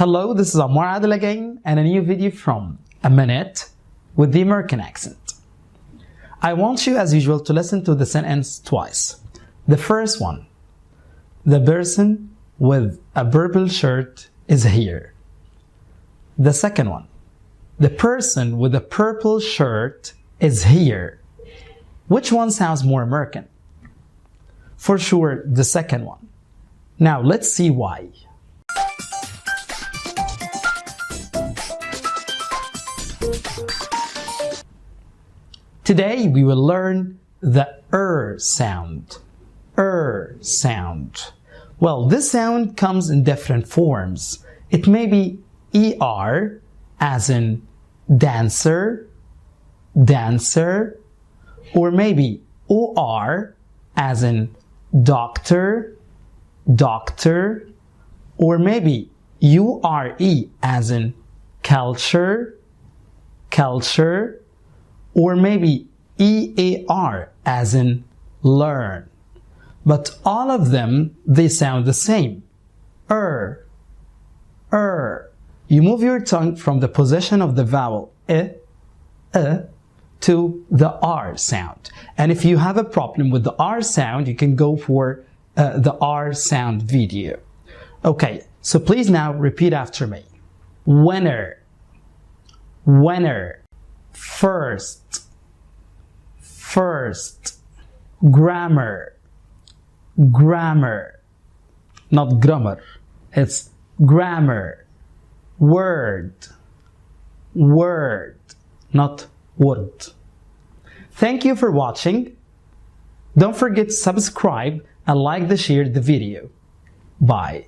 Hello, this is Ammar Adel again, and a new video from A Minute with the American accent. I want you, as usual, to listen to the sentence twice. The first one, the person with a purple shirt is here. The second one, the person with a purple shirt is here. Which one sounds more American? For sure, the second one. Now, let's see why. Today we will learn the sound. Sound. Well, this sound comes in different forms. It may be ER, as in dancer, dancer, or maybe OR, as in doctor, doctor, or maybe URE, as in culture, culture, or maybe EAR, as in learn. But all of them, they sound the same. You move your tongue from the position of the vowel to the R sound. And if you have a problem with the R sound, you can go for the R sound video. Okay, so please now repeat after me. Winner, winner. First, first. Grammar, grammar. Not grammar, it's grammar. Word, word, not word. Thank you for watching. Don't forget to subscribe and like and share the video. Bye.